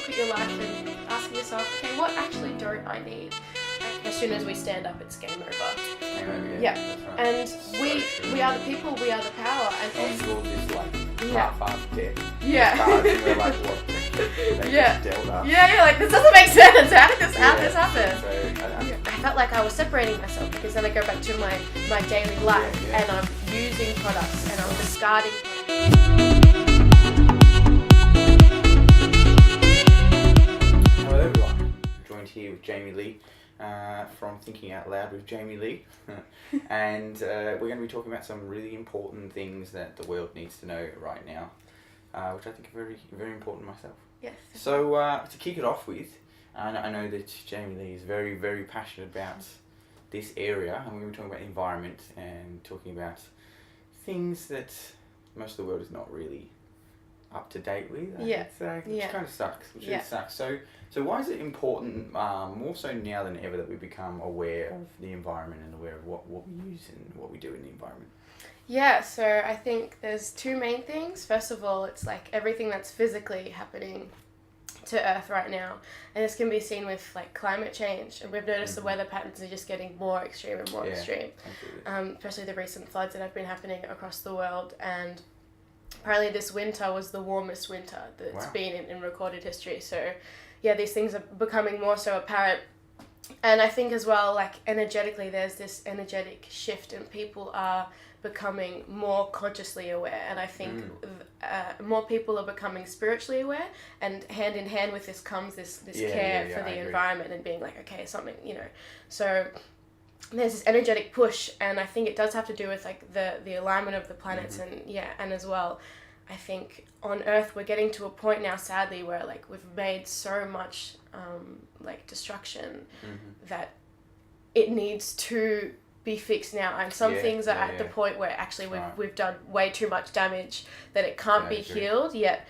look at your life and asking yourself, okay, what actually don't I need? Like, as soon as we stand up, it's game over. Game over, Yeah. That's right. And So we true. are the people, we are the power. And You're just like Yeah. half dead. Yeah. Cards, and we're like, what? They Yeah. just dealt us. yeah, like, this doesn't make sense. How did this Yeah. happen? So, I felt like I was separating myself because then I go back to my daily life Yeah. and I'm using products and I'm discarding. Hello everyone, joined here with Jaime-Lee from Thinking Out Loud with Jaime-Lee and we're going to be talking about some really important things that the world needs to know right now, which I think are very, very important myself. Yes. So to kick it off with, I know that Jaime-Lee is very, very passionate about this area, and we're going to be talking about environment and talking about things that most of the world is not really up to date with. Yeah. Which kind of sucks. Which Yeah. really sucks. So why is it important, more so now than ever, that we become aware of the environment and aware of what we use and what we do in the environment? Yeah, so I think there's two main things. First of all, it's like everything that's physically happening to Earth right now, and this can be seen with like climate change, and we've noticed the weather patterns are just getting more extreme and more extreme. Absolutely. Especially the recent floods that have been happening across the world, and apparently this winter was the warmest winter that's Wow. been in recorded history. So yeah, these things are becoming more so apparent. And I think as well, like energetically, there's this energetic shift and people are becoming more consciously aware. And I think more people are becoming spiritually aware, and hand in hand with this comes this care for the environment and being like, okay, something, so there's this energetic push, and I think it does have to do with like the alignment of the planets and as well, I think on Earth we're getting to a point now, sadly, where like we've made so much like destruction that it needs to be fixed now, and some things are at the point where actually we've done way too much damage that it can't be healed yet.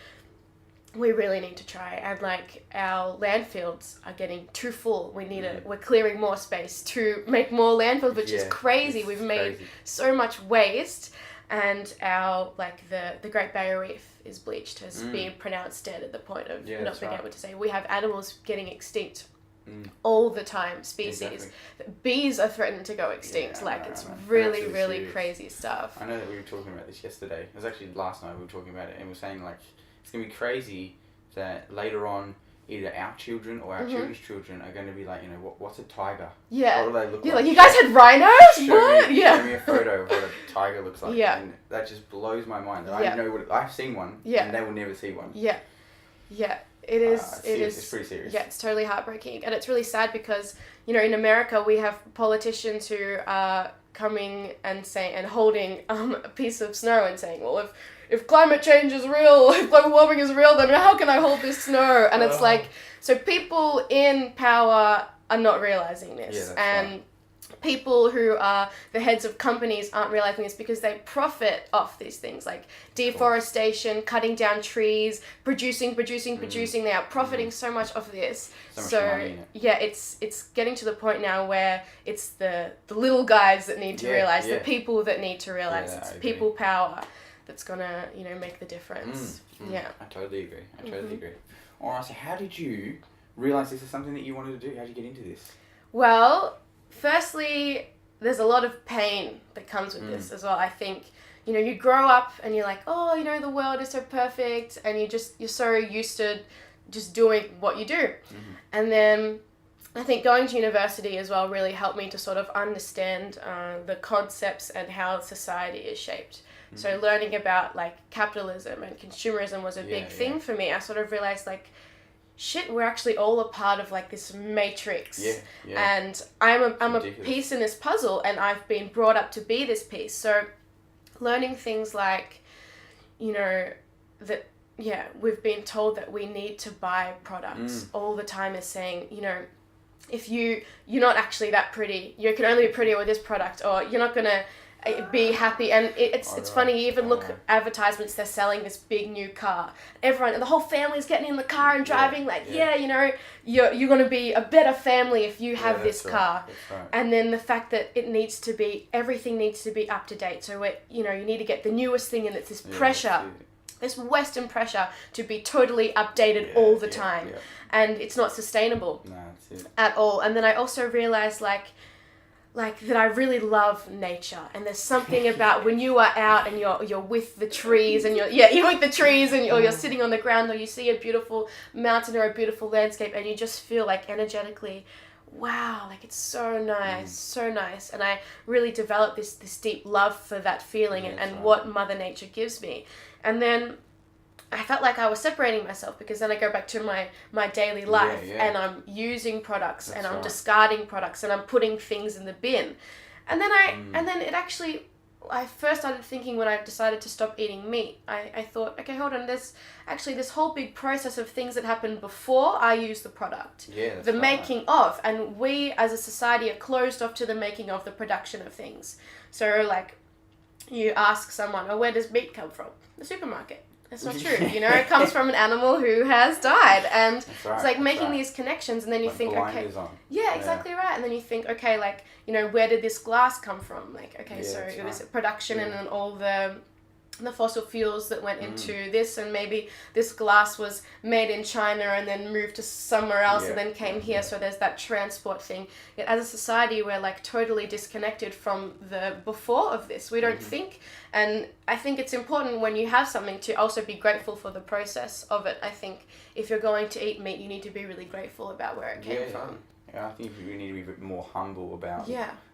We really need to try, and like our landfills are getting too full. We're clearing more space to make more landfills, which is crazy. We've made so much waste, and our like the Great Barrier Reef is bleached, has been pronounced dead at the point of not being able to say. We have animals getting extinct all the time, species. Exactly. Bees are threatened to go extinct. It's really, really serious. Crazy stuff. I know that we were talking about this yesterday. It was actually last night we were talking about it, and we were saying like it's going to be crazy that later on either our children or our children's children are going to be like, what's a tiger? Yeah. What do they look like? like? You guys had rhinos? Show me a photo of what a tiger looks like. Yeah. And that just blows my mind. I know I've seen one, and they will never see one. Yeah. Yeah. It is. It's pretty serious. Yeah, it's totally heartbreaking, and it's really sad because in America we have politicians who are coming and holding a piece of snow and saying, well, if climate change is real, if global warming is real, then how can I hold this snow? And it's like, so people in power are not realizing this, and people who are the heads of companies aren't realizing this because they profit off these things like deforestation, cutting down trees, producing. They are profiting so much off this. So much money in it. Yeah, it's getting to the point now where it's the little guys that need to realize, the people that need to realize. It's people power that's gonna make the difference. Yeah, I totally agree. All right, so how did you realize this is something that you wanted to do? How did you get into this? Well, firstly, there's a lot of pain that comes with this as well. I think, you grow up and you're like, oh, the world is so perfect, and you're so used to just doing what you do. And then I think going to university as well really helped me to sort of understand the concepts and how society is shaped. So learning about like capitalism and consumerism was a big thing for me. I sort of realized like, shit, we're actually all a part of like this matrix, and I'm a piece in this puzzle, and I've been brought up to be this piece. So learning things like that we've been told that we need to buy products all the time, is saying if you're not actually that pretty, you can only be prettier with this product, or you're not gonna be happy. And it's funny, you even look at advertisements, they're selling this big new car, the whole family's getting in the car and driving, you're going to be a better family if you have this car. Right. And then the fact that everything needs to be up to date, so you need to get the newest thing, and it's this pressure. this Western pressure to be totally updated all the time. Yeah. And it's not sustainable at all. And then I also realized like that I really love nature, and there's something about when you are out and you're with the trees and you're with the trees and or you're sitting on the ground, or you see a beautiful mountain or a beautiful landscape, and you just feel like energetically, wow, like it's so nice. And I really developed this deep love for that feeling and what Mother Nature gives me. And then I felt like I was separating myself, because then I go back to my daily life and I'm using products and I'm discarding products and I'm putting things in the bin. And then I first started thinking, when I decided to stop eating meat, I thought, okay, hold on, there's actually this whole big process of things that happen before I use the product. The making of, and we as a society are closed off to the making of, the production of things. So like, you ask someone, oh, where does meat come from? The supermarket. It's not true, it comes from an animal who has died, and it's like making these connections, and then you think, okay, exactly right, and then you think, okay, like, where did this glass come from? Like, okay, so it was production and then all the fossil fuels that went into this, and maybe this glass was made in China and then moved to somewhere else and then came here, so there's that transport thing. Yet as a society, we're like totally disconnected from the before of this. We don't think, and I think it's important when you have something to also be grateful for the process of it. I think if you're going to eat meat, you need to be really grateful about where it came from. Yeah, I think you need to be a bit more humble about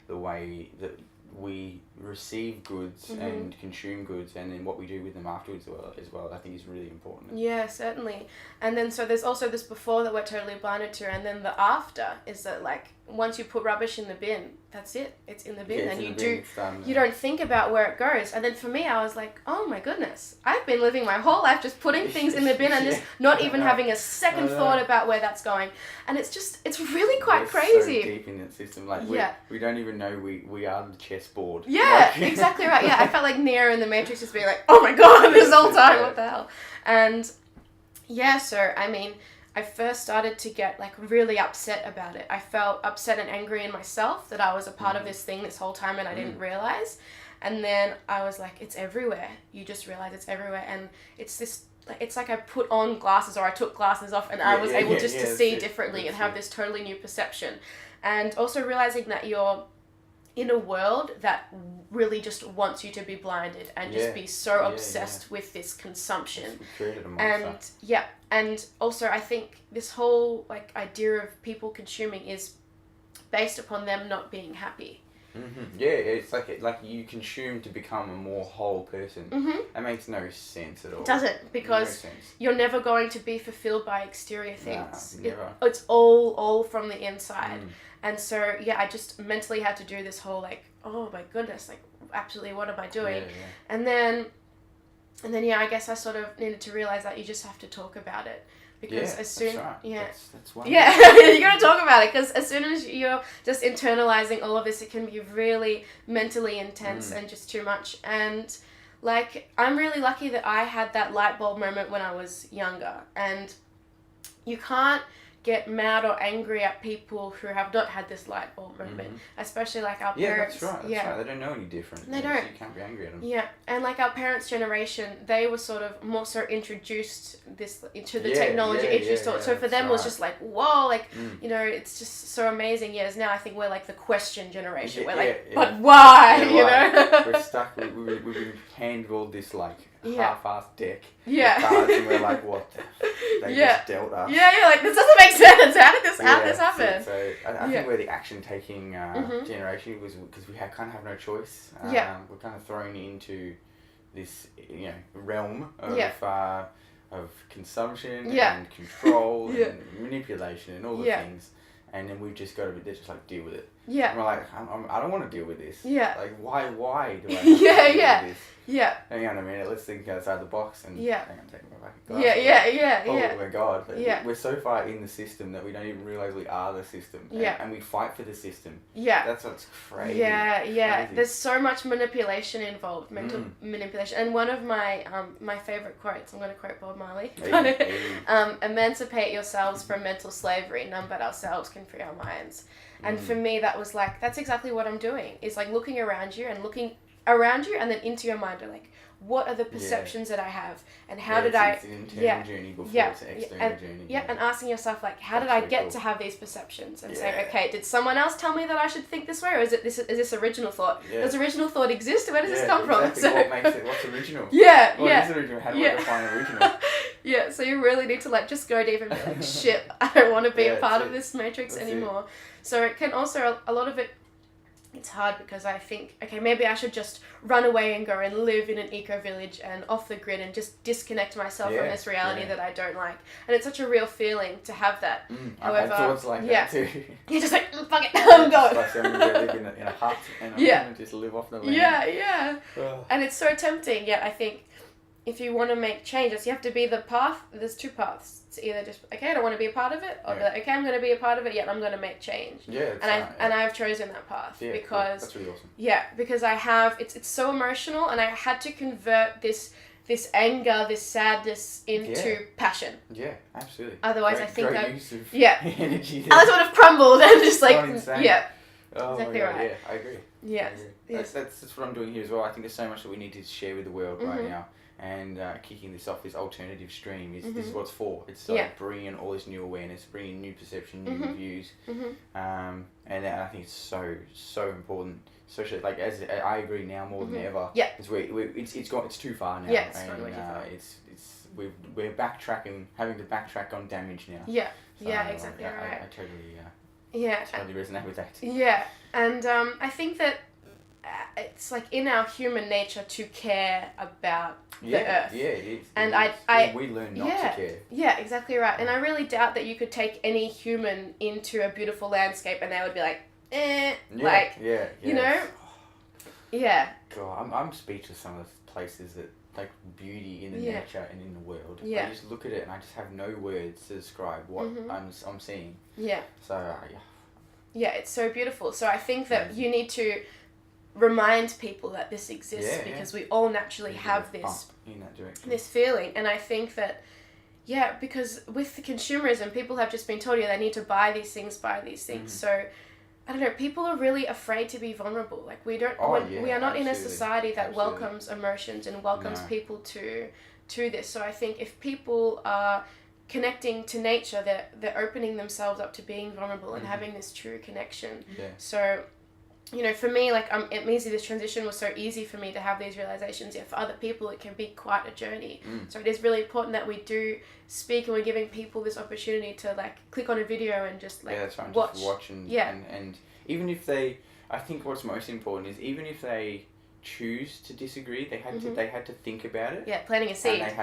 the way that we receive goods and consume goods, and then what we do with them afterwards as well, I think is really important. Yeah, certainly. And then so there's also this before that we're totally blinded to, and then the after is that, like, once you put rubbish in the bin, that's it. It's in the bin, and you don't think about where it goes. And then for me, I was like, oh my goodness, I've been living my whole life just putting things in the bin and just not even having a second thought about where that's going. And it's really quite crazy. So deep in that system, like we don't even know we are the chessboard. Yeah, exactly right. Yeah, I felt like Neo in the Matrix just being like, oh my god, this whole time, what the hell? And yeah, so I mean, I first started to get like really upset about it. I felt upset and angry in myself that I was a part of this thing this whole time and I didn't realize. And then I was like, it's everywhere. You just realize it's everywhere. And it's like I put on glasses, or I took glasses off, and I was able to see differently and have this totally new perception. And also realizing that you're in a world that really just wants you to be blinded and just be so obsessed with this consumption. We created a monster. And also I think this whole like idea of people consuming is based upon them not being happy. Yeah, it's like you consume to become a more whole person. That makes no sense at all. It doesn't, because you're never going to be fulfilled by exterior things. Nah, never. It's all from the inside. And so, I just mentally had to do this whole like, oh my goodness, like absolutely what am I doing? And then, I guess I sort of needed to realize that you just have to talk about it. Because as soon, that's one. you gotta talk about it, because as soon as you're just internalizing all of this, it can be really mentally intense and just too much. And like, I'm really lucky that I had that light bulb moment when I was younger, and you can't get mad or angry at people who have not had this light bulb moment, especially like our parents. That's right. They don't know any different. They don't. So you can't be angry at them. Yeah, and like our parents' generation, they were sort of more so introduced into the technology. So for them it was just like, whoa, like, it's just so amazing. Yes, now I think we're like the question generation. We're like, but why? We're stuck. We've been handballed this like half-assed deck of cards, and we're like, what the they just dealt us. Like, this doesn't make sense. How did this happen? So I think we're the action-taking generation, was because we kind of have no choice. We're kind of thrown into this realm of consumption and control and manipulation and all the things. And then we've just got to just like deal with it. And we're like, I don't want to deal with this. Like, why do I have to deal with this? Hang on a minute, let's think outside the box and hang on, take my back. Oh my god. We're so far in the system that we don't even realise we are the system. And we fight for the system. That's what's crazy. Crazy. There's so much manipulation involved, mental manipulation. And one of my my favourite quotes, I'm going to quote Bob Marley. Emancipate yourselves from mental slavery, none but ourselves can free our minds. And for me, that was like, that's exactly what I'm doing. Is like looking around you and then into your mind, and like, what are the perceptions that I have, and how Yeah, did I... It's an internal journey before it's an external journey. Yeah, and asking yourself, like, how did That's I really get cool. to have these perceptions? And Yeah. saying, okay, did someone else tell me that I should think this way, or is this original thought? Yeah. Does original thought exist? Where does this come from? Exactly. What makes it? What's original? Yeah, What yeah. is original? How do Yeah. I define original? Yeah, so you really need to like just go deep and be like, shit, I don't want to be Yeah, a part that's of it. this matrix That's anymore. So it can also, a lot of it, it's hard because I think, okay, maybe I should just run away and go and live in an eco-village and off the grid and just disconnect myself from this reality that I don't like. And it's such a real feeling to have that. I've had thoughts like that too. You're just like, fuck it, I'm going. It's like I'm going to live in a hut and I'm going to just live off the land. Yeah. Ugh. And it's so tempting, yet I think if you want to make changes, you have to be the path. There's two paths. It's either just, okay, I don't want to be a part of it, or be like, okay, I'm going to be a part of it, yet I'm going to make change. Yeah, and I've chosen that path because cool. That's really awesome. Yeah, because I have it's so emotional, and I had to convert this anger, this sadness into passion. Yeah, absolutely. Otherwise, great, I think great use of energy. I would have crumbled and just like insane. yeah. Oh Exactly my God, right. Yeah, I agree. Yes. I agree. That's what I'm doing here as well. I think there's so much that we need to share with the world right now. And kicking this off, this alternative stream, this is what it's for. It's like bringing all this new awareness, bringing new perception, new views. And I think it's so important. Especially like as I agree now more than ever. Yeah. It's too far now. Yeah, it's and, way too far. We're backtracking, having to backtrack on damage now. Yeah. So, yeah. Exactly right. I totally resonate with that. Yeah, and I think that it's like in our human nature to care about the earth. Yeah, it is. And we learn not to care. Yeah, exactly right. And I really doubt that you could take any human into a beautiful landscape and they would be like, you know? Yeah. God, I'm speechless some of the places that like beauty in the nature and in the world. Yeah. I just look at it and I just have no words to describe what I'm seeing. Yeah. So Yeah, it's so beautiful. So I think that you need to remind people that this exists because we all naturally have this in that direction. This feeling. And I think that because with the consumerism, people have just been told they need to buy these things. So I don't know, people are really afraid to be vulnerable. Like we are not in a society that welcomes emotions and welcomes people to this. So I think if people are connecting to nature, they're opening themselves up to being vulnerable and having this true connection. Yeah. So, you know, for me, like it means this transition was so easy for me to have these realizations. Yeah, for other people, it can be quite a journey. So it is really important that we do speak and we're giving people this opportunity to like click on a video and just like watch and even if they, I think what's most important is even if they choose to disagree, they had to think about it. Yeah, planting a seed. And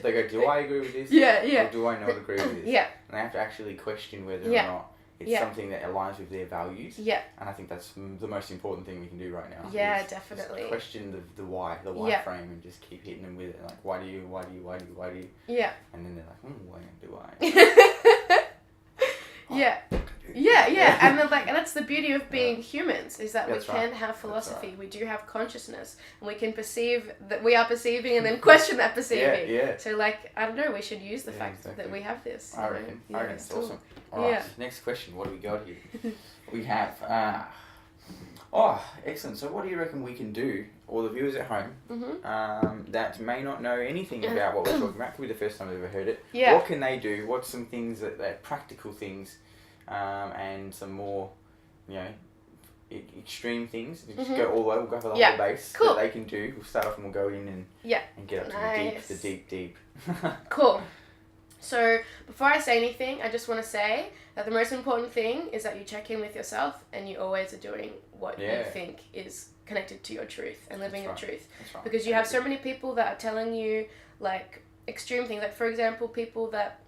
they go, do I agree with this? Or do I not agree with this? Yeah. And they have to actually question whether or not it's something that aligns with their values. Yeah. And I think that's the most important thing we can do right now. Yeah, definitely. Just question the why frame and just keep hitting them with it. Like, why do you? Yeah. And then they're like, why do I? Yeah, and then and that's the beauty of being humans, is that we can have philosophy, we do have consciousness, and we can perceive that we are perceiving and then question that perceiving. So like, I don't know, we should use the fact that we have this. I reckon it's awesome. Alright, next question, what do we got here? We have, excellent. So what do you reckon we can do, or the viewers at home, that may not know anything about what we're talking about, could be the first time they've ever heard it. Yeah. What can they do? What's some things that practical things, and some more, extreme things. Just go all the way. We'll go for the whole base that they can do. We'll start off and we'll go in and get up to the deep. Cool. So before I say anything, I just want to say that the most important thing is that you check in with yourself and you always are doing what you think is connected to your truth and living your truth. Because you have so many people that are telling you like extreme things. Like for example, people that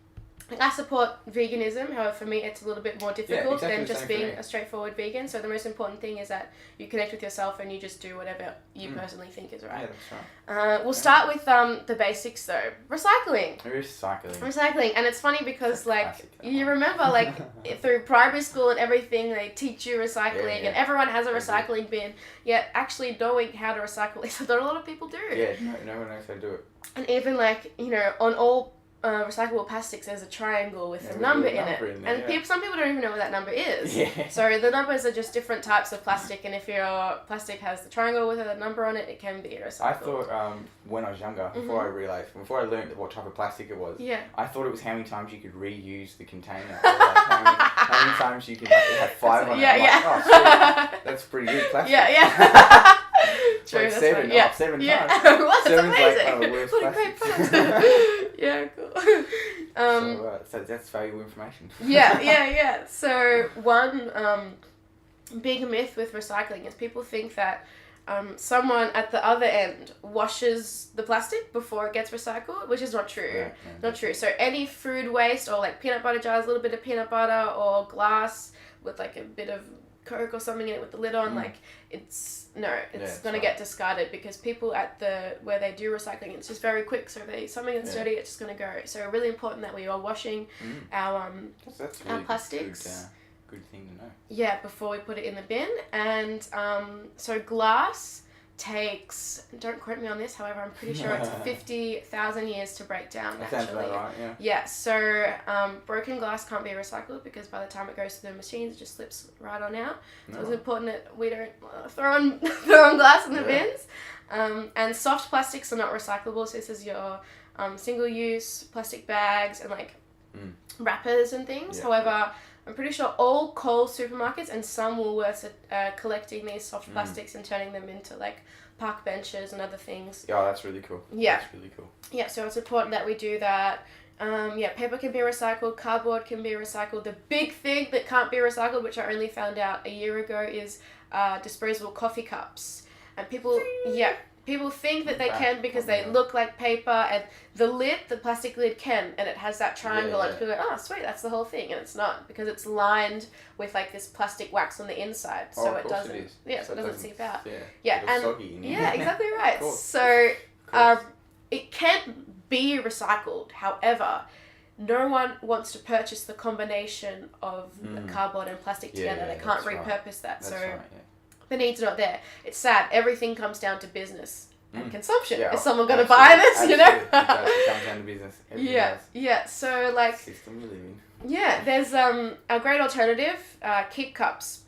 I support veganism, however for me it's a little bit more difficult than just being a straightforward vegan. So the most important thing is that you connect with yourself and you just do whatever you personally think is right. Yeah, that's right. We'll start with the basics though. Recycling. And it's funny because you remember through primary school and everything they teach you recycling and everyone has a recycling bin, yet actually knowing how to recycle is not a lot of people do. Yeah, no one knows how to do it. And even on all recyclable plastics, there's a triangle with Yeah, a with number a in number it. in there, And yeah. some people don't even know what that number is. Yeah. So the numbers are just different types of plastic, and if your plastic has the triangle with a number on it, it can be recycled. I thought when I was younger, before I learned what type of plastic it was, Yeah. I thought it was how many times you could reuse the container. Or like how many times you could have 5 on Yeah, it. I'm yeah. like, oh, sweet. That's pretty good plastic. Yeah. It's True, like that's 7. right. Yeah. Oh, 7 Yeah. times. Well, that's 7's amazing. like one of the worst What a great plastics. product. Yeah, cool. So that's valuable information. Yeah. So one big myth with recycling is people think that someone at the other end washes the plastic before it gets recycled, which is not true. Yeah, Not true. So any food waste or like peanut butter jars, a little bit of peanut butter or glass with like a bit of Coke or something in it with the lid on, like it's gonna get discarded because people at where they do recycling, it's just very quick. So if something that's dirty, it's just gonna go. So really important that we are washing our that's our plastics. Good thing to know. Yeah, before we put it in the bin. And so glass takes, don't quote me on this, however, I'm pretty sure it's 50,000 years to break down That naturally. sounds about right, yeah. Yeah, so broken glass can't be recycled because by the time it goes through the machines, it just slips right on out. So it's important that we don't throw on glass in the bins. And soft plastics are not recyclable, so this is your single-use plastic bags and like wrappers and things. Yeah. However, I'm pretty sure all Coles supermarkets and some Woolworths are collecting these soft plastics and turning them into like park benches and other things. Yeah, that's really cool. Yeah. That's really cool. Yeah, so it's important that we do that. Paper can be recycled, cardboard can be recycled. The big thing that can't be recycled, which I only found out a year ago, is disposable coffee cups. And people think that they can because they look like paper, and the plastic lid can, and it has that triangle, and people go, oh, sweet, that's the whole thing, and it's not, because it's lined with like this plastic wax on the inside, so it doesn't, so it doesn't seep out. Yeah, and soggy in yeah, exactly right. So it can be recycled. However, no one wants to purchase the combination of cardboard and plastic together. They can't repurpose that. That's so right, the need's not there. It's sad. Everything comes down to business and consumption. Yeah, is someone going to buy this? You know? It does. It comes down to business. Everything does. Yeah. So like, System we live in. yeah, there's a great alternative, Keep Cups,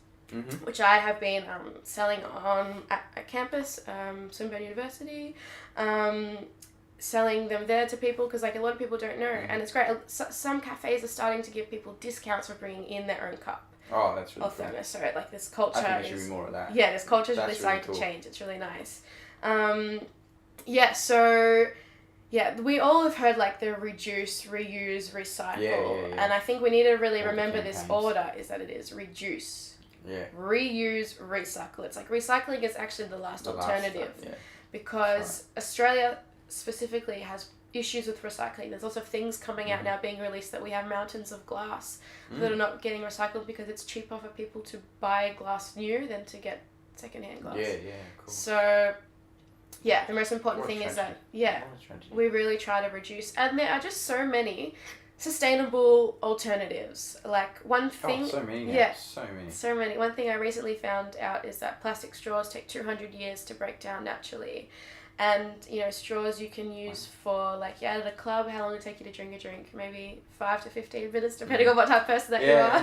which I have been selling on at campus, Swinburne University, selling them there to people because like a lot of people don't know, and it's great. Some cafes are starting to give people discounts for bringing in their own cup. Oh, that's really cool. cool. So like this culture I think there should be more of that. Yeah, this culture is really starting to change. It's really nice. We all have heard like the reduce, reuse, recycle. And I think we need to really remember this order is that it is reduce, reuse, recycle. It's like recycling is actually the last alternative because Australia specifically has issues with recycling. There's lots of things coming out now being released that we have mountains of glass that are not getting recycled because it's cheaper for people to buy glass new than to get secondhand glass. Cool. So the most important thing is that we really try to reduce, and there are just so many sustainable alternatives. Like one thing so many. One thing I recently found out is that plastic straws take 200 years to break down naturally. And, straws you can use for, like, at a club, how long would it take you to drink a drink? Maybe 5 to 15 minutes, depending on what type of person that you are.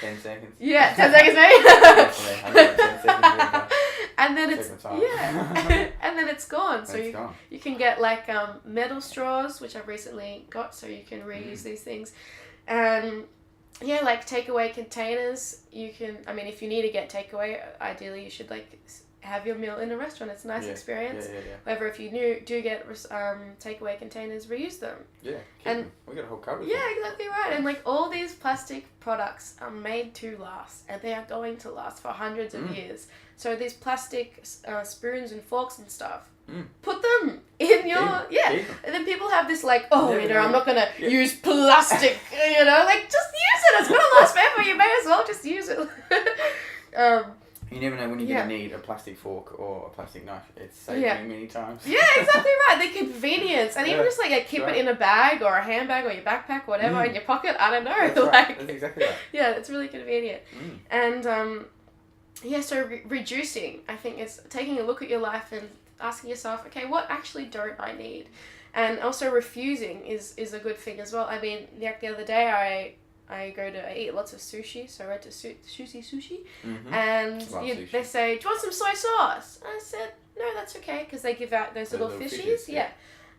10 seconds. Yeah, 10 seconds maybe. 10 seconds. And then and then it's gone. So you can get, like, metal straws, which I've recently got, so you can reuse these things. And, like, takeaway containers, you can, if you need to get takeaway, ideally you should, like, have your meal in a restaurant. It's a nice experience. However, if you do get takeaway containers, reuse them. We got a whole cupboard. Yeah, exactly right. And like all these plastic products are made to last, and they are going to last for hundreds of years. So these plastic spoons and forks and stuff, put them in your and then people have this like, I'm not gonna use plastic. Like just use it. It's gonna last forever. You may as well just use it. You never know when you're going to need a plastic fork or a plastic knife. It's saved me many times. Yeah, exactly right. The convenience. And even just like keep it in a bag or a handbag or your backpack, whatever, in your pocket. I don't know. That's exactly right. Yeah, it's really convenient. And so reducing, I think, is taking a look at your life and asking yourself, okay, what actually don't I need? And also refusing is a good thing as well. I mean, like the other day I eat lots of sushi, so I went to sushi, and they say, do you want some soy sauce? And I said, no, that's okay, because they give out those little fishies. Yeah.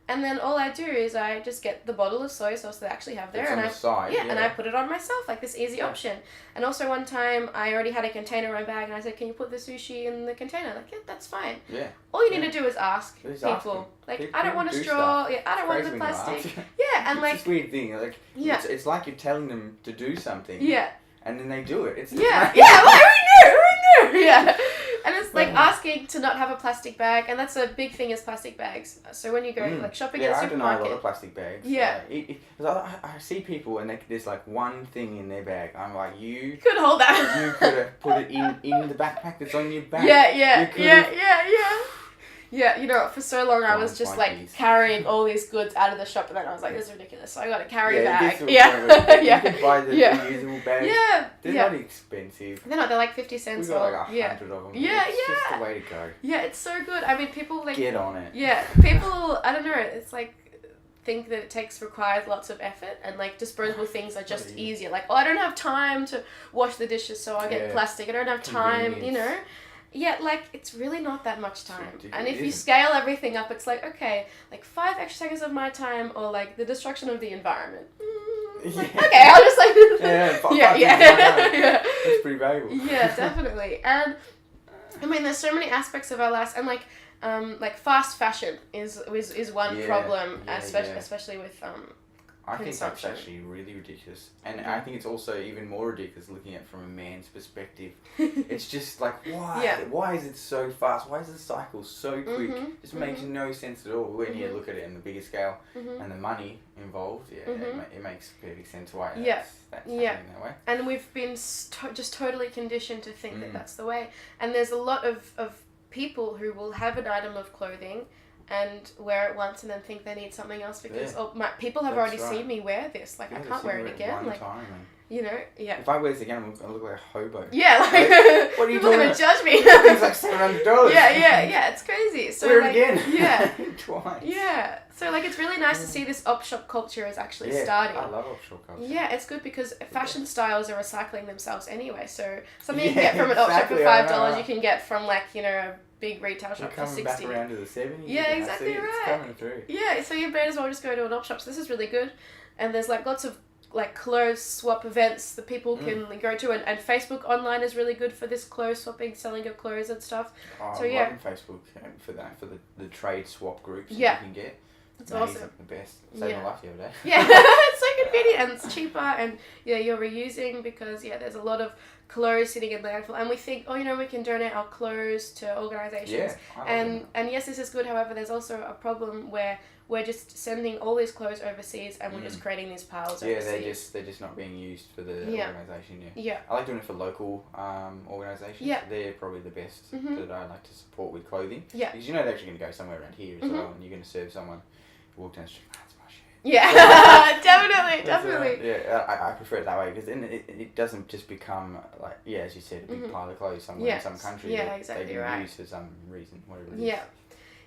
And then all I do is I just get the bottle of soy sauce that I actually have there, it's and on the side, and I put it on myself, like this easy option. And also one time I already had a container in my bag, and I said, can you put the sushi in the container? Like, yeah, that's fine. Yeah. All you need to do is ask people. Like, I don't want a straw. Yeah, I don't want the plastic. Yeah, and like it's this weird thing. Like, it's like you're telling them to do something. Yeah. And then they do it. It's like, who knew? Yeah. And it's like asking to not have a plastic bag, and that's a big thing is plastic bags. So when you go like shopping in a supermarket, I deny a lot of plastic bags. Yeah. I see people and there's like one thing in their bag. I'm like, you could hold that. You could have put it in the backpack that's on your back. Yeah. Yeah, you know, for so long I was just like carrying all these goods out of the shop, and then I was like, this is ridiculous, so I got a carry bag. You can buy the reusable bags. Yeah. They're not expensive. They're not, they're like 50 cents. We got like 100 of them. It's just the way to go. Yeah, it's so good. I mean, people like... Get on it. Yeah, people, I don't know, it's like... think that it requires lots of effort, and like disposable things are just easier. Like, I don't have time to wash the dishes, so I'll get plastic. I don't have time, you know. Yeah, like, it's really not that much time. And if you scale everything up, it's like, okay, like 5 extra seconds of my time, or like the destruction of the environment. Like, okay, I'll just like... yeah. That's pretty valuable. Yeah, definitely. And, I mean, there's so many aspects of our lives, and like fast fashion is one problem, especially with I think that's actually really ridiculous, and I think it's also even more ridiculous looking at it from a man's perspective. It's just like, why? Yeah. Why is it so fast? Why is the cycle so quick? It just makes no sense at all when you look at it in the bigger scale and the money involved. It makes perfect sense why that's happening that way. And we've been just totally conditioned to think that that's the way. And there's a lot of people who will have an item of clothing and wear it once and then think they need something else because people have already seen me wear this. Like, I can't wear it again. Like, you know, If I wear this again, I'm gonna look like a hobo. Yeah, like what are you people doing? Gonna judge me. It's like $700. Yeah, it's crazy. So wear like, it again. Yeah, twice. Yeah, so like it's really nice to see this op shop culture is actually starting. I love op shop culture. Yeah, it's good because fashion styles are recycling themselves anyway. So something you can get from an op shop for $5, you can get from like, you know, a big retail shop for 60. Back around to the 70s. Yeah, exactly right. It's coming through. Yeah, so you may as well just go to an op shop. So this is really good, and there's like lots of like clothes swap events that people can go to, and Facebook online is really good for this clothes swapping, selling of clothes and stuff. I'm loving Facebook for that, for the trade swap groups that you can get. It's awesome. The best. Saved my life the other day. Yeah, it's so convenient and it's cheaper, and you're reusing because there's a lot of clothes sitting in landfill, and we think, oh, you know, we can donate our clothes to organisations. And yes, this is good. However, there's also a problem where we're just sending all these clothes overseas, and we're just creating these piles overseas. they're just not being used for the organisation. Yeah. I like doing it for local organisations. Yeah. They're probably the best that I like to support with clothing. Yeah. Because you know they're actually going to go somewhere around here as well, and you're going to serve someone. Walk down the street, that's my shit. Yeah, definitely. Yeah, I prefer it that way because then it doesn't just become like, as you said, a big pile of clothes somewhere in some country that they've been used for some reason, whatever it is.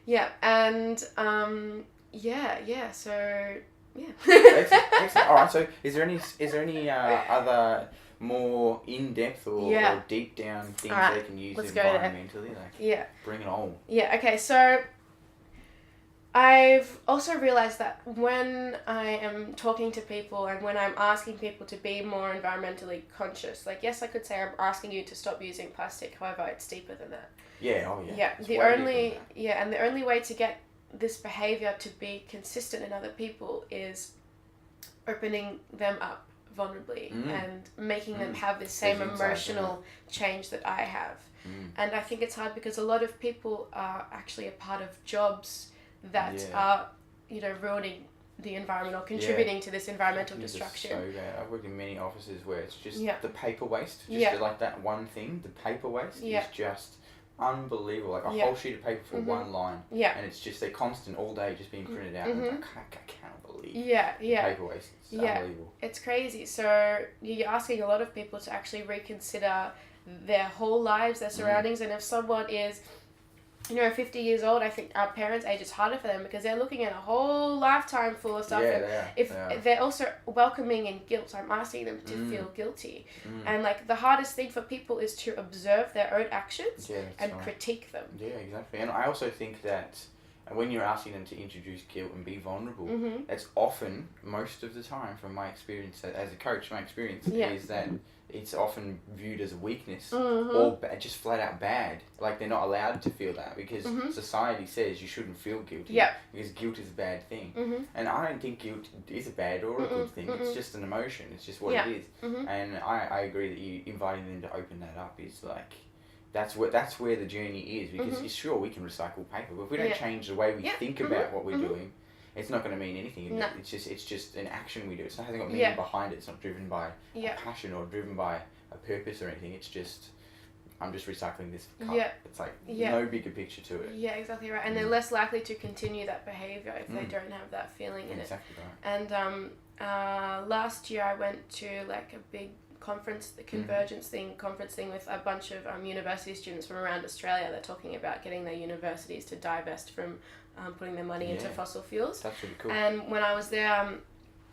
Yeah, and so Excellent. All right. So, is there any other more in-depth or deep down things they can use environmentally? Bring it on. Yeah. Okay. So, I've also realised that when I am talking to people and when I'm asking people to be more environmentally conscious, like, yes, I could say I'm asking you to stop using plastic. However, it's deeper than that. Yeah. Oh, yeah. Yeah. And the only way to get this behaviour to be consistent in other people is opening them up vulnerably and making them have this same emotional change that I have. And I think it's hard because a lot of people are actually a part of jobs that are, you know, ruining the environment or contributing to this environmental destruction. So bad. I've worked in many offices where it's just the paper waste, like that one thing, the paper waste is just unbelievable. Like a whole sheet of paper for one line. And it's just, they're constant all day just being printed out. And I can't believe paper waste. It's unbelievable. It's crazy. So you're asking a lot of people to actually reconsider their whole lives, their surroundings, and if someone is 50 years old, I think our parents' age is harder for them because they're looking at a whole lifetime full of stuff. Yeah, and they are. if they're also welcoming in guilt, I'm asking them to feel guilty. And like the hardest thing for people is to observe their own actions and critique them. Yeah, exactly. And I also think that when you're asking them to introduce guilt and be vulnerable, that's often, most of the time, from my experience as a coach, my experience is that it's often viewed as a weakness or just flat out bad. Like they're not allowed to feel that because society says you shouldn't feel guilty because guilt is a bad thing. And I don't think guilt is a bad or a good thing. It's just an emotion. It's just what it is. And I agree that you inviting them to open that up is like, that's where the journey is, because sure, we can recycle paper, but if we don't change the way we think about what we're doing, it's not going to mean anything. No. It's just an action we do. It's not having a meaning behind it. It's not driven by a passion or driven by a purpose or anything. It's just, I'm just recycling this cup. It's like no bigger picture to it. Yeah, exactly right. And they're less likely to continue that behaviour if they don't have that feeling in exactly it. Right. And last year I went to like a big conference, the convergence conference thing with a bunch of university students from around Australia. They're talking about getting their universities to divest from putting their money into fossil fuels. That's really cool. And when I was there,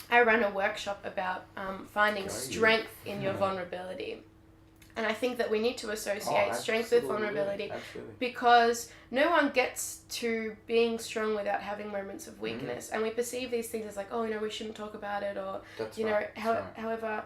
I ran a workshop about finding strength in your vulnerability. And I think that we need to associate strength with vulnerability because no one gets to being strong without having moments of weakness. And we perceive these things as like, oh, we shouldn't talk about it, or, however,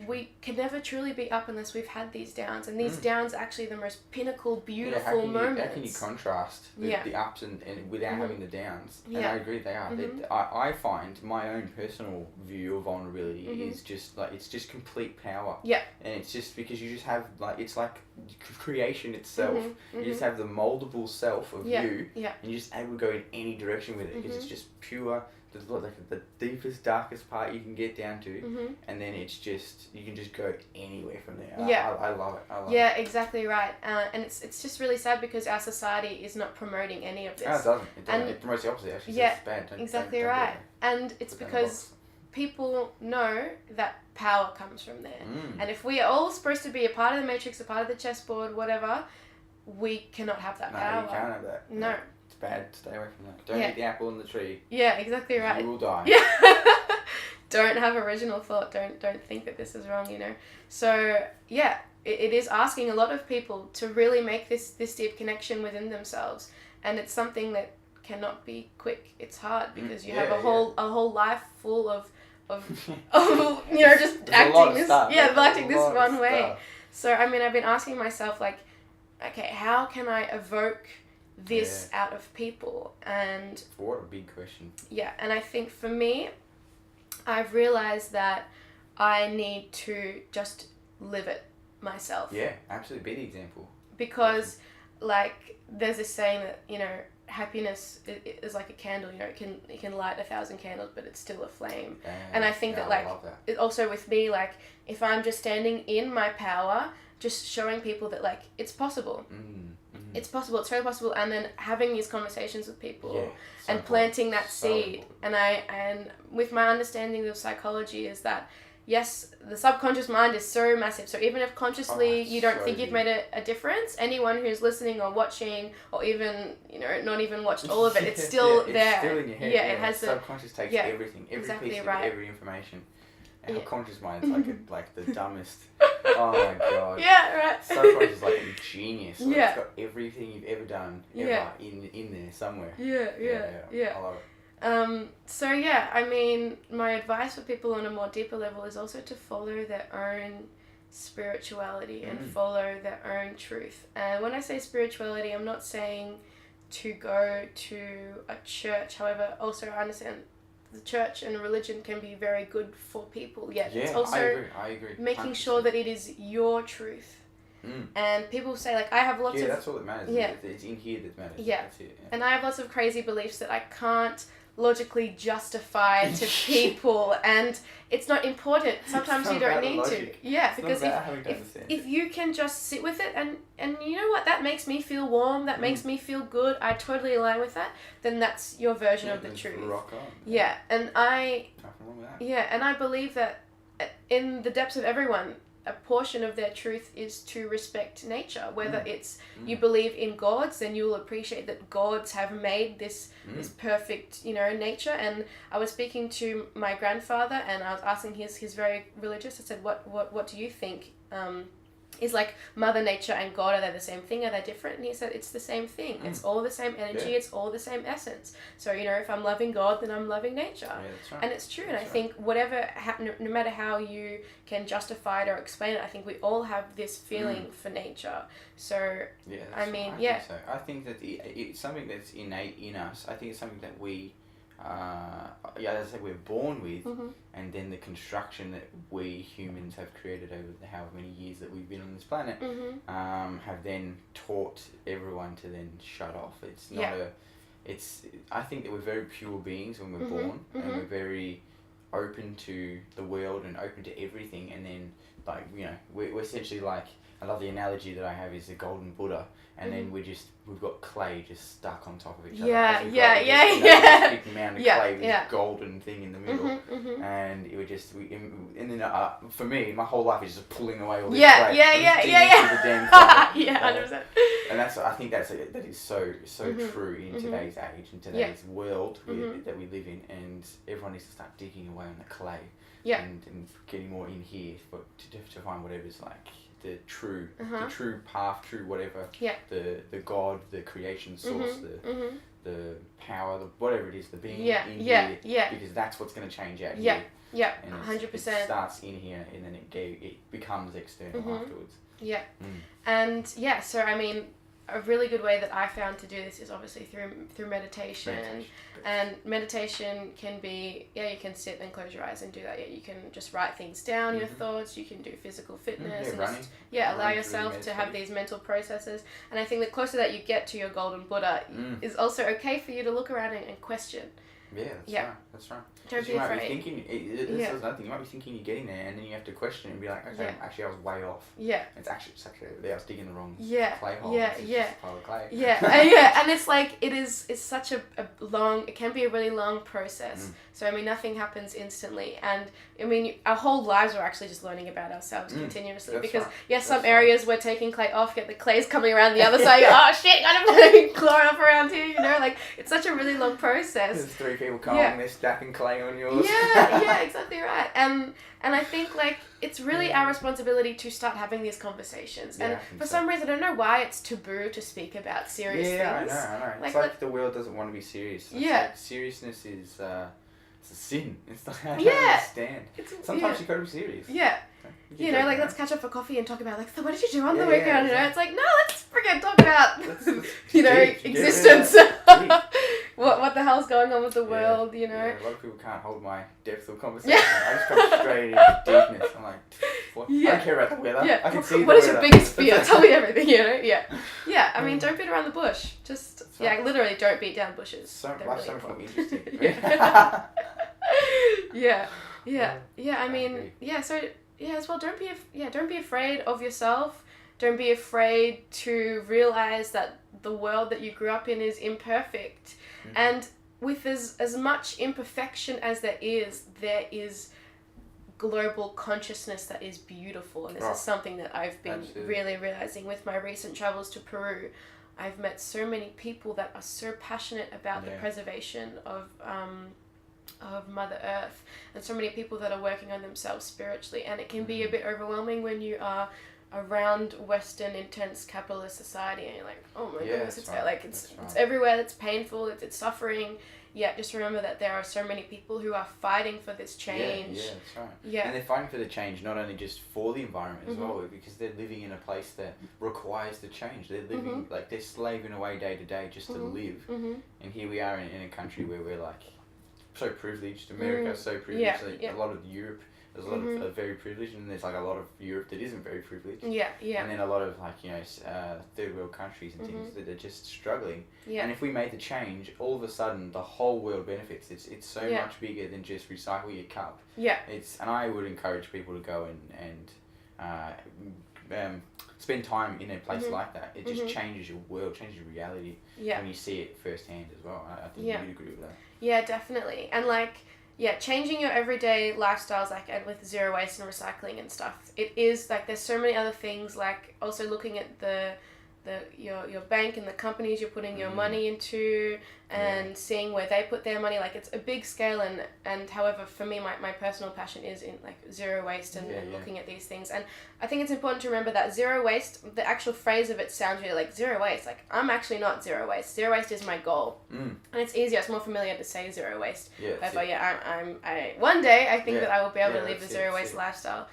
we can never truly be up unless we've had these downs, and these downs are actually the most pinnacle, beautiful moments. How can you contrast the ups and without having the downs? And I agree they are. I find my own personal view of vulnerability is just like, it's just complete power. Yeah. And it's just because you just have like, it's like creation itself. You just have the moldable self of you, and you're just able to go in any direction with it because it's just pure. Like the deepest, darkest part you can get down to, and then it's just, you can just go anywhere from there. I love it. Yeah, exactly right. And it's just really sad because our society is not promoting any of this. No, it doesn't. It promotes the opposite, actually. Yeah, it's bad. Exactly right. And it's because people know that power comes from there. And if we are all supposed to be a part of the matrix, a part of the chessboard, whatever, we cannot have that power. No, you can't have that. No. It's bad. Stay away from that. Don't eat the apple in the tree. Yeah, exactly right. You will die. Yeah. Don't have original thought. Don't think that this is wrong, So, yeah, it is asking a lot of people to really make this deep connection within themselves. And it's something that cannot be quick. It's hard because you have a whole life full of just acting this one way. So, I mean, I've been asking myself, like, okay, how can I evoke this out of people? And what a big question. Yeah, and I think for me, I've realized that I need to just live it myself. Yeah, absolutely. Be the example. Because, like, there's this saying that, happiness is like a candle, it can light 1,000 candles, but it's still a flame. And I think that, like, it also with me, like, if I'm just standing in my power, just showing people that, like, it's possible. It's possible. It's totally possible. And then having these conversations with people and planting that seed. And with my understanding of psychology is that, yes, the subconscious mind is so massive. So even if consciously you don't think you've made a difference, anyone who's listening or watching or even, not even watched all of it, it's still there. It's still in your head. Yeah, it has subconscious takes everything, every piece of every information. Our conscious mind is like the dumbest. Oh my god. Yeah, right. Subconscious is like a genius. Like, it's got everything you've ever done in there somewhere. Yeah. I love it. So yeah, I mean, my advice for people on a more deeper level is also to follow their own spirituality and follow their own truth. And when I say spirituality, I'm not saying to go to a church. However, also I understand the church and religion can be very good for people, yet it's also I agree. making 100%. Sure that it is your truth. And people say, like, I have lots of... Yeah, that's all that matters. Yeah. It's in here that matters. Yeah. That's it, And I have lots of crazy beliefs that I can't logically justify to people, and it's not important. Sometimes you don't need to. Yeah, it's because if you can just sit with it and you know what, that makes me feel warm, that makes me feel good, I totally align with that, then that's your version of the truth. Rock on. Yeah, and nothing wrong with that. Yeah, and I believe that in the depths of everyone, a portion of their truth is to respect nature. Whether it's you believe in gods, then you'll appreciate that gods have made this perfect, nature. And I was speaking to my grandfather, and I was asking he's very religious. I said, what do you think? Is like Mother Nature and God, are they the same thing? Are they different? And he said it's the same thing. It's all the same energy. It's all the same essence. So if I'm loving God, then I'm loving nature. Yeah, that's right. And it's true. And I think whatever, no matter how you can justify it or explain it, I think we all have this feeling for nature. So yeah, I mean, think so. I think that it's something that's innate in us. I think it's something that we, as I said, we're born with, and then the construction that we humans have created over however many years that we've been on this planet, have then taught everyone to then shut off. It's not I think that we're very pure beings when we're born, and we're very open to the world and open to everything, and then we're essentially like, I love the analogy that I have is the golden Buddha, and then we've got clay just stuck on top of each other. This big mound of clay with this golden thing in the middle, and it would just and then for me, my whole life is just pulling away all this clay. The damn clay. 100%. And I think that is so true in today's age, in today's world that we live in, and everyone needs to start digging away on the clay, and getting more in here to find whatever's like the true path, true whatever, the God, the creation source, the power, whatever it is, the being in here, because that's what's going to change out here. And 100%. It starts in here, and then it becomes external afterwards. And so I mean, a really good way that I found to do this is obviously through meditation. And meditation can be, you can sit and close your eyes and do that. You can just write things down, your thoughts. You can do physical fitness. And running. Allow yourself to have these mental processes. And I think the closer that you get to your golden Buddha is also okay for you to look around and question. That's right. Don't be you might afraid. Be thinking, this is another thing, you might be thinking you're getting there, and then you have to question and be like, okay, actually I was way off. It's actually I was digging the wrong clay hole. It's just a pile of clay. And it's like, it's such a long, it can be a really long process. So I mean, nothing happens instantly, and I mean, our whole lives we're actually just learning about ourselves continuously. That's because right. Some areas we're taking clay off, yet the clay's coming around the other side. Oh shit, gotta claw up around here. Like it's such a really long process. There's 3 people coming, they're stacking clay on yours. Exactly right. And I think like it's really our responsibility to start having these conversations. And for some reason, I don't know why it's taboo to speak about serious things. I know. It's like the world doesn't want to be serious. It's like seriousness is it's a sin. It's like, I don't understand. Sometimes you gotta be serious. Let's catch up for coffee and talk about so what did you do on the weekend? It's like, no, let's freaking talk about existence. What the hell's going on with the world, A lot of people can't hold my depth of conversation. I just come straight into deepness. I'm like, what? I don't care about the weather. I can see the weather. What is your biggest fear? Tell me everything, I mean, don't beat around the bush. Just, literally don't beat down bushes. Life's so much more interesting. I mean, as well, don't be afraid of yourself. Don't be afraid to realize that the world that you grew up in is imperfect. And with as much imperfection as there is global consciousness that is beautiful. And this is something that I've been really realizing with my recent travels to Peru. I've met so many people that are so passionate about the preservation of Mother Earth, and so many people that are working on themselves spiritually, and it can be a bit overwhelming when you are around Western intense capitalist society and you're like, oh my goodness, it's everywhere, it's painful, it's suffering. Just remember that there are so many people who are fighting for this change. That's right. And they're fighting for the change not only just for the environment as well, because they're living in a place that requires the change. They're living like they're slaving away day to day just to live. And here we are in a country where we're like so privileged. America so privileged. A lot of Europe, there's a lot of very privileged, and there's like a lot of Europe that isn't very privileged. And then a lot of third world countries and things that are just struggling. And if we made the change, all of a sudden the whole world benefits. It's so much bigger than just recycle your cup. And I would encourage people to go and spend time in a place like that. It just changes your world, changes your reality when you see it firsthand as well. I think you'd agree with that. Yeah, definitely. And changing your everyday lifestyles, like, and with zero waste and recycling and stuff. It is like there's so many other things, like also looking at your bank and the companies you're putting your money into, and seeing where they put their money. Like, it's a big scale, and however, for me, my personal passion is in like zero waste and looking at these things. And I think it's important to remember that zero waste, the actual phrase of it sounds really like zero waste. Like, I'm actually not zero waste. Zero waste is my goal. And it's easier, it's more familiar to say zero waste. However, I one day I think that I will be able to live a zero waste lifestyle.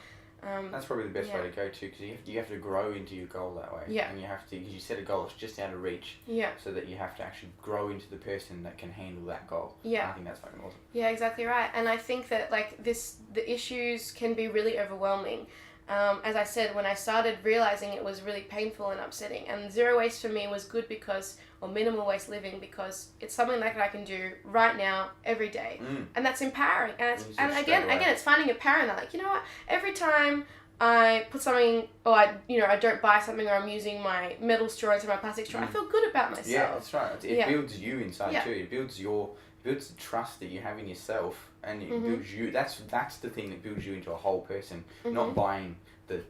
That's probably the best way to go too, because you have to grow into your goal that way. And you have to, because you set a goal that's just out of reach. So that you have to actually grow into the person that can handle that goal. And I think that's fucking awesome. Yeah, exactly right. And I think that like the issues can be really overwhelming. As I said, when I started realizing it was really painful and upsetting, and zero waste for me was good because, or minimal waste living, because it's something that I can do right now, every day. And that's empowering. And again, it's finding a parent that, like, you know what, every time I put something, or I don't buy something, or I'm using my metal straw instead of my plastic straw, I feel good about myself. Yeah, that's right. It builds you inside too. It builds the trust that you have in yourself, and it builds you. That's the thing that builds you into a whole person. Not buying the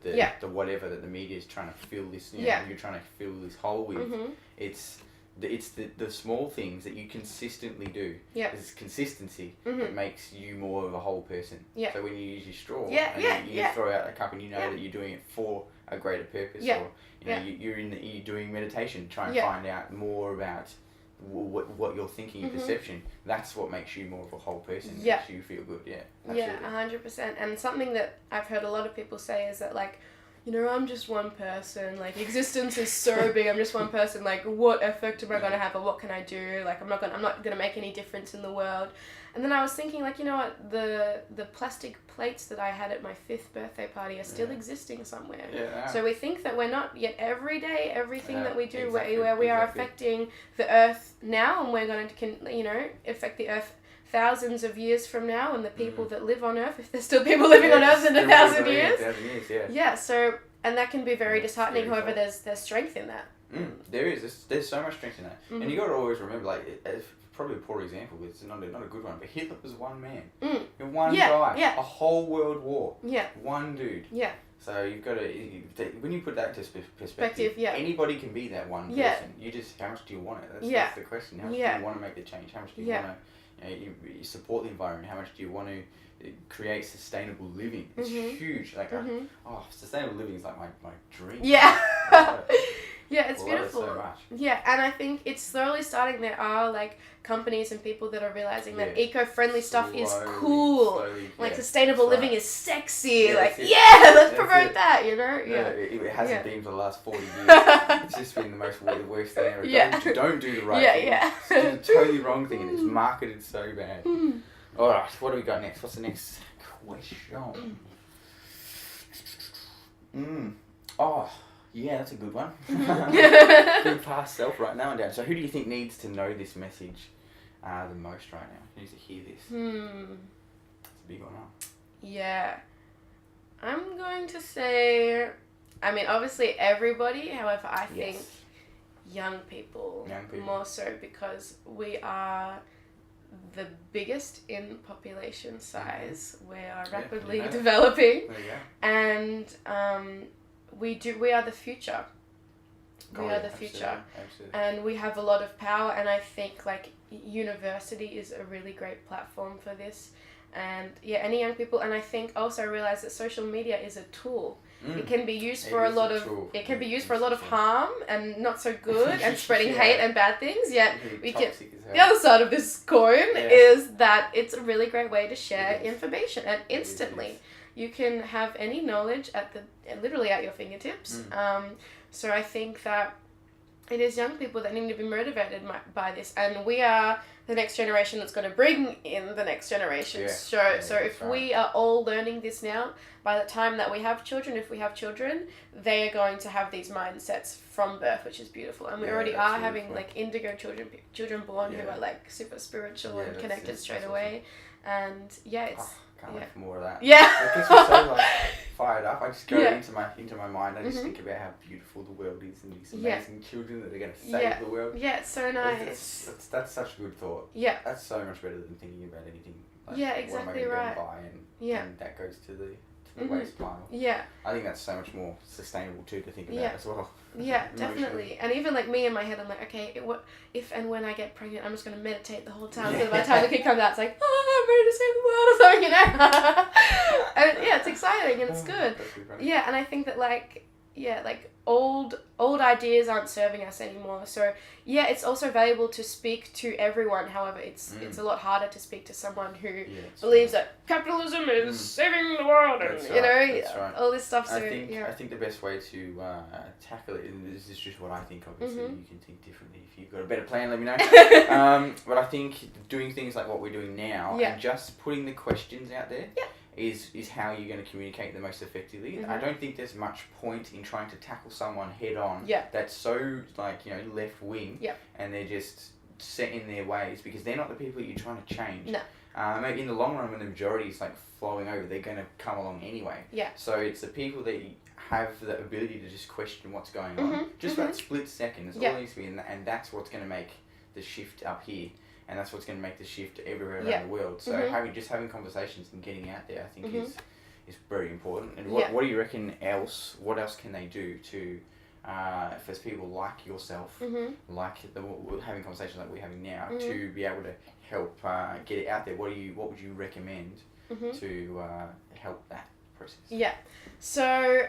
whatever that the media is trying to fill this. You're trying to fill this hole with. It's the small things that you consistently do. It's consistency that makes you more of a whole person. So when you use your straw and you throw out a cup, and you know that you're doing it for a greater purpose, or you're doing meditation, trying to find out more about what you're thinking, your perception. That's what makes you more of a whole person. Makes you feel good. Absolutely. 100%. And something that I've heard a lot of people say is that, like, I'm just one person, like, existence is so big, I'm just one person, like, what effect am I going to have, or what can I do, like, I'm not going to make any difference in the world. And then I was thinking, like, you know what, the plastic plates that I had at my 5th birthday party are still existing somewhere. So we think that we're not, yet every day, everything that we do, where we are affecting the earth now, and we're going to, affect the earth thousands of years from now, and the people that live on Earth, if there's still people living on Earth in 1,000 years. So, and that can be very disheartening. However, there's strength in that. There is. There's so much strength in that. And you got to always remember, like, probably a poor example, it's not a good one, but Hitler was one man. One guy. A whole world war. One dude. So you've got to, when you put that into perspective, anybody can be that one person. You just, how much do you want it? That's the question. How much do you want to make the change? How much do you want to, you support the environment? How much do you want to create sustainable living? It's huge. Like, sustainable living is like my dream. It's beautiful. So much. And I think it's slowly starting. There are, like, companies and people that are realizing that eco-friendly stuff is cool. Like, sustainable living is sexy. Let's promote that, It hasn't been for the last 40 years. It's just been the worst thing ever. Don't do the right thing. It's the totally wrong thing, and it's marketed so bad. Alright, what do we got next? What's the next question? Yeah, that's a good one. Big past self right now and down. So who do you think needs to know this message the most right now? Who needs to hear this? It's a big one, huh? Yeah. I'm going to say, I mean, obviously everybody. However, I think young people more so, because we are the biggest in population size. We are rapidly developing. There you go. And we are the future. We are the future. Absolutely. And we have a lot of power, and I think, like, university is a really great platform for this. And any young people, and I think also realize that social media is a tool. It can be used for a lot of harm and not so good, and spreading hate and bad things. Yet the other side of this coin is that it's a really great way to share information, and instantly you can have any knowledge literally at your fingertips. So I think that it is young people that need to be motivated by this, and we are the next generation that's going to bring in the next generation. So if we are all learning this now, by the time that we have children, if we have children, they are going to have these mindsets from birth, which is beautiful. And we already are having like indigo children born who are like super spiritual and connected straight away. And it's can't wait for more of that. It gets me so like fired up. I just go into my mind. I just think about how beautiful the world is, and these amazing children that are going to save the world. It's so nice. That's such a good thought. That's so much better than thinking about anything Like, Yeah, what am I exactly going to right. go and buy? And Yeah. then that goes to the waste pile. Yeah. I think that's so much more sustainable too to think about Yeah. as well. Yeah, definitely. And even like me in my head, I'm like, okay, if and when I get pregnant, I'm just going to meditate the whole time. So by the time the kid comes out, it's like, oh, I'm ready to save the world or something, you know? And yeah, it's exciting and it's good. Yeah, and I think that like old ideas aren't serving us anymore. So yeah, it's also valuable to speak to everyone. However, it's a lot harder to speak to someone who believes that capitalism is saving the world and all this stuff. So I think the best way to tackle it, and this is just what I think. Obviously, you can think differently. If you've got a better plan, let me know. But I think doing things like what we're doing now and just putting the questions out there. Is how you're going to communicate the most effectively. I don't think there's much point in trying to tackle someone head on that's so left wing and they're just set in their ways, because they're not the people that you're trying to change. No. Maybe in the long run, when the majority is like flowing over, they're going to come along anyway. Yeah. So it's the people that have the ability to just question what's going on, just for that split second. That's all it needs to be, and that's what's going to make the shift up here. And that's what's going to make the shift everywhere around the world. So having conversations and getting out there, I think is very important. And what do you reckon else? What else can they do to, if there's people like yourself, like having conversations like we're having now, to be able to help get it out there? What would you recommend to help that process? Yeah. So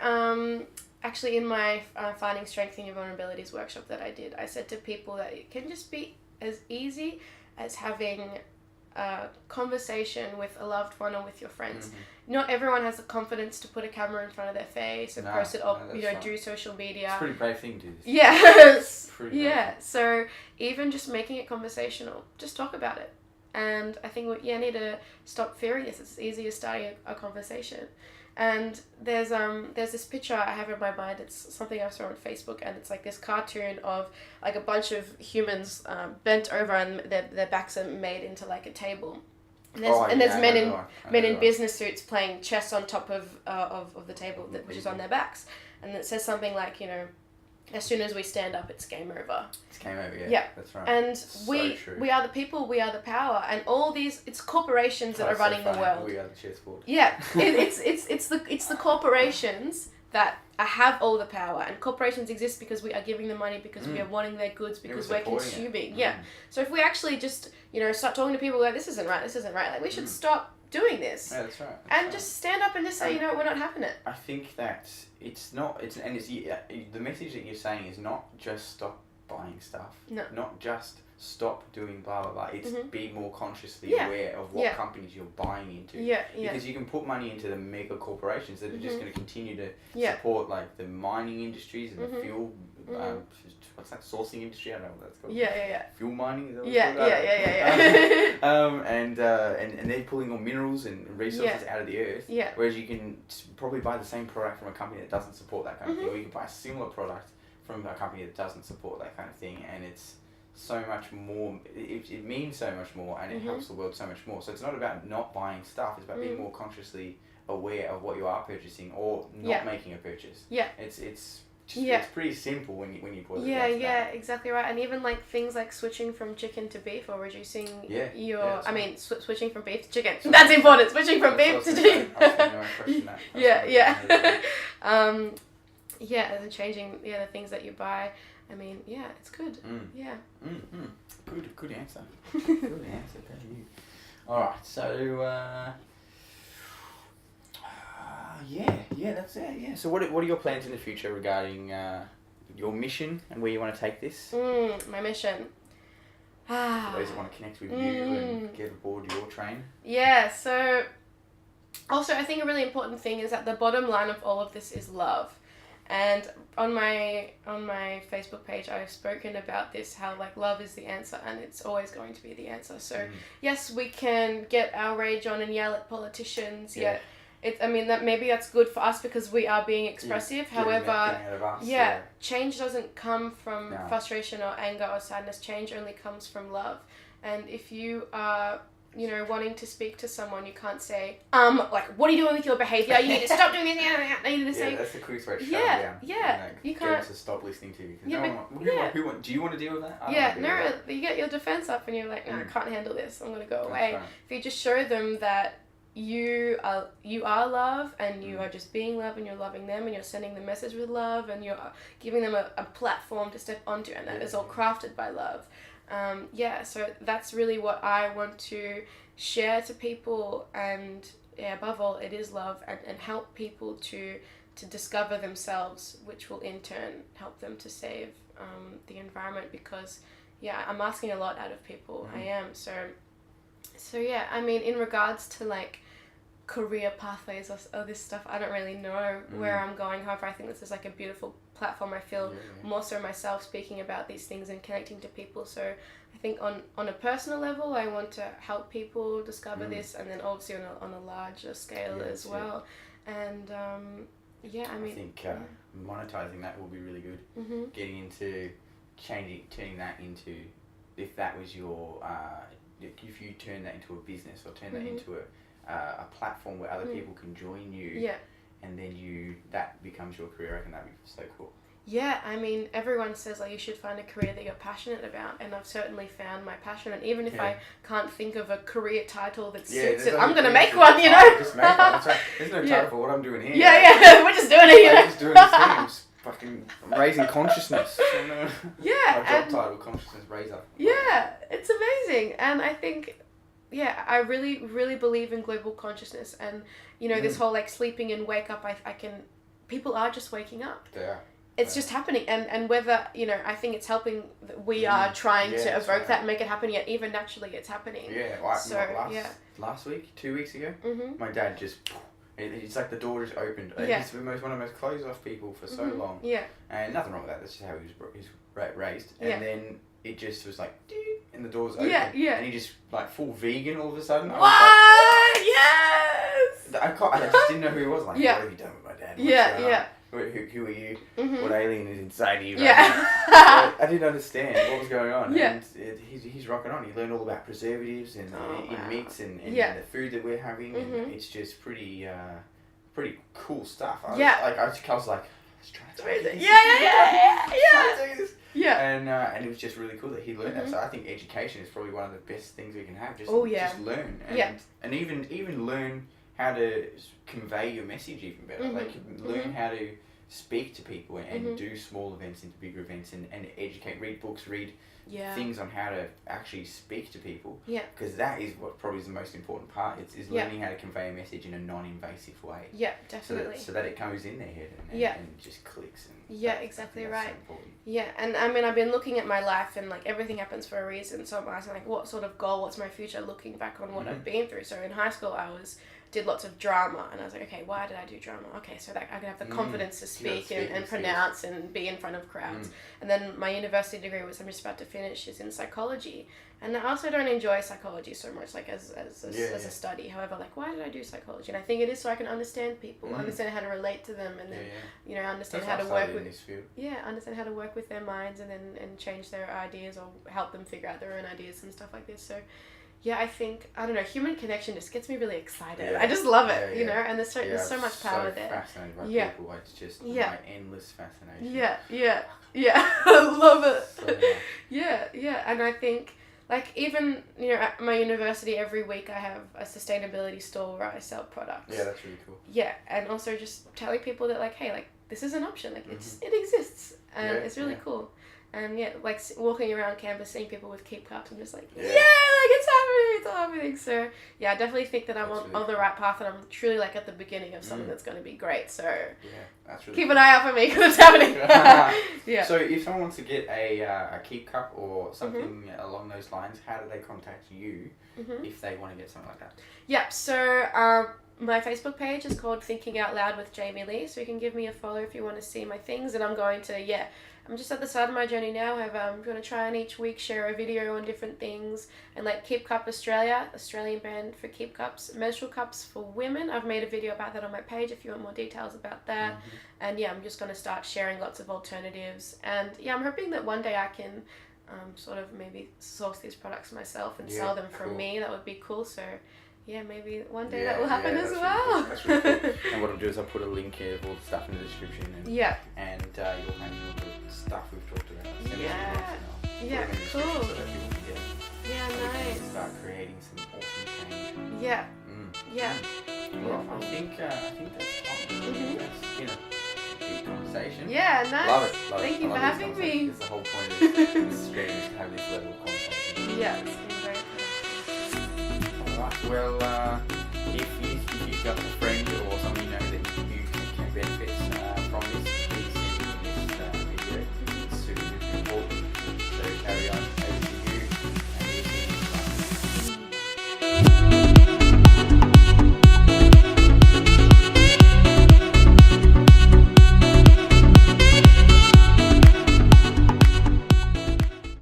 actually, in my Finding Strength in Your Vulnerabilities workshop that I did, I said to people that it can just be as easy as having a conversation with a loved one or with your friends. Not everyone has the confidence to put a camera in front of their face and post it up, do social media. It's a pretty brave thing to do this. Yes. So even just making it conversational, just talk about it. And I think we need to stop fearing this. It's easy as starting a conversation. And there's this picture I have in my mind. It's something I saw on Facebook, and it's like this cartoon of like a bunch of humans bent over, and their backs are made into like a table. And there's men in business suits playing chess on top of the table, which is on their backs, and it says something like, as soon as we stand up, it's game over. It's game over, yeah. That's right. And we are the people, we are the power, and all these, it's corporations that are running the world. We are the chessboard. Yeah, it's the corporations that have all the power, and corporations exist because we are giving them money, because we are wanting their goods, because we're consuming. Yeah. So if we actually just start talking to people like, this isn't right, like we should stop doing this. Yeah, that's right. Just stand up and just say, we're not having it. I think that it's the message that you're saying is not just stop buying stuff. No. Not just stop doing blah blah blah. It's be more consciously aware of what companies you're buying into. Because you can put money into the mega corporations that are just going to continue to support like the mining industries and the fuel. What's that, sourcing industry? I don't know what that's called. Fuel mining. Is that what it's called? And they're pulling all minerals and resources out of the earth. Whereas you can probably buy the same product from a company that doesn't support that kind of thing, or you can buy a similar product from a company that doesn't support that kind of thing, and it's so much more. It means so much more, and it helps the world so much more. So it's not about not buying stuff; it's about being more consciously aware of what you are purchasing or not making a purchase. It's pretty simple when you put it down to that. Exactly right. And even like things like switching from chicken to beef, or reducing switching from beef to chicken. That's important. Switching from beef to chicken. And changing the things that you buy. I mean, it's good. Good answer. Good answer. Thank you. All right. So. That's it. Yeah. So what are your plans in the future regarding your mission and where you want to take this? My mission. For those that want to connect with you and get aboard your train. Yeah. So, also I think a really important thing is that the bottom line of all of this is love. And on my Facebook page, I've spoken about this, how like love is the answer, and it's always going to be the answer. So yes, we can get our rage on and yell at politicians. That maybe that's good for us because we are being expressive. However, change doesn't come from frustration or anger or sadness. Change only comes from love. And if you are you know, wanting to speak to someone, you can't say, like, what are you doing with your behaviour? You need to stop doing this. You need to say, that's the quickest way to shut them down. Yeah, you can't. Get them to stop listening to you. Do you want to deal with that? You get your defence up and you're like, no, I can't handle this. I'm going to go away. Right. If you just show them that you are love, and you are just being love, and you're loving them, and you're sending the message with love, and you're giving them a platform to step onto, and that is all crafted by love. So that's really what I want to share to people, and above all, it is love, and help people to discover themselves, which will in turn help them to save the environment, because I'm asking a lot out of people. I am. So yeah, I mean, in regards to like career pathways or this stuff, I don't really know where I'm going. However, I think this is like a beautiful platform. I feel more so myself speaking about these things and connecting to people. So I think on a personal level, I want to help people discover this, and then obviously on a larger scale as well. And I think monetizing that will be really good. Getting into turning that into, if that was your if you turn that into a business, or turn that into a platform where other people can join you, and then that becomes your career, I reckon that'd be so cool. Yeah, I mean, everyone says like you should find a career that you're passionate about, and I've certainly found my passion. And even if I can't think of a career title that suits it, I'm gonna make one. You know, just make one. That's right. There's no title for what I'm doing here. We're just doing it. I'm just doing this thing. I'm raising consciousness. My job title, consciousness raiser. Yeah, it's amazing, and I think, I really, really believe in global consciousness, and you know this whole like sleeping and wake up. People are just waking up. Yeah. It's just happening, and whether, you know, I think it's helping. We are trying to evoke that and make it happen. Yet even naturally, it's happening. Last week, 2 weeks ago, my dad just. It's like the door just opened. He's one of the most closed off people for so long. Yeah. And nothing wrong with that. That's just how he was raised. And then it just was like, and the door's open. And he just like full vegan all of a sudden. What? Yes! I just didn't know who he was. Like, what have you done with my dad? Who are you? What alien is inside you? I didn't understand what was going on. And he's rocking on. He learned all about preservatives and in meats and the food that we're having. And it's just pretty cool stuff. I was like, let's try to do this. And it was just really cool that he learned that. So I think education is probably one of the best things we can have. Just learn. And even learn how to convey your message even better. Like learn how to speak to people and do small events into bigger events and educate, read books, read things on how to actually speak to people. Yeah. Because that is what probably is the most important part. Is learning how to convey a message in a non-invasive way. Yeah, definitely. So that it goes in their head and just clicks. And exactly right. So yeah, and I mean, I've been looking at my life and like everything happens for a reason. So I'm asking like, what sort of goal? What's my future? Looking back on what I've been through. So in high school, did lots of drama, and I was like, okay, why did I do drama? Okay, so that I can have the confidence to speak and pronounce and be in front of crowds. And then my university degree, which I'm just about to finish, is in psychology, and I also don't enjoy psychology so much, like as a study. However, like, why did I do psychology? And I think it is so I can understand people, understand how to relate to them, and then you know, understand how to work with understand how to work with their minds, and change their ideas or help them figure out their own ideas and stuff like this. So yeah, I think, I don't know, human connection just gets me really excited. Yeah. I just love it, you know, and there's so much power there. Fascinated by people. It's just my endless fascination. I love it. So nice. Yeah, and I think, like, even, you know, at my university every week I have a sustainability store where I sell products. Yeah, that's really cool. Yeah, and also just telling people that, like, hey, like, this is an option, like, it exists, and it's really cool. And like walking around campus, seeing people with keep cups, I'm just like, like it's happening. So yeah, I definitely think that I'm on the right path, and I'm truly like at the beginning of something that's going to be great. So that's really keep an eye out for me because it's happening. So if someone wants to get a keep cup or something along those lines, how do they contact you if they want to get something like that? Yeah. So my Facebook page is called Thinking Out Loud with Jaime-Lee, so you can give me a follow if you want to see my things. And I'm going to I'm just at the start of my journey now. I'm going to try and each week share a video on different things. And like Keep Cup Australia, Australian brand for keep cups, menstrual cups for women. I've made a video about that on my page if you want more details about that. And I'm just going to start sharing lots of alternatives. And I'm hoping that one day I can sort of maybe source these products myself and Yeah, sell them from cool. me. That would be cool. So yeah, maybe one day Yeah, that will happen as that's well. Really cool. That's really cool. And what I'll do is I'll put a link here of all the stuff in the description, and Yeah. you'll handle all the stuff we've talked about. Send us Yeah. your links and I'll put them Yeah, in the description cool. so that people can get them. Yeah, So we can nice. start creating some awesome change. Yeah. Mm. Yeah. Well, I think that's awesome. Mhm. That's, deep conversation. Yeah, nice. Love it. Thank you I for love having these me. conversations. The whole point of this stream is to have this level of conversation. Yeah, it's been very cool. Alright, well, if you've got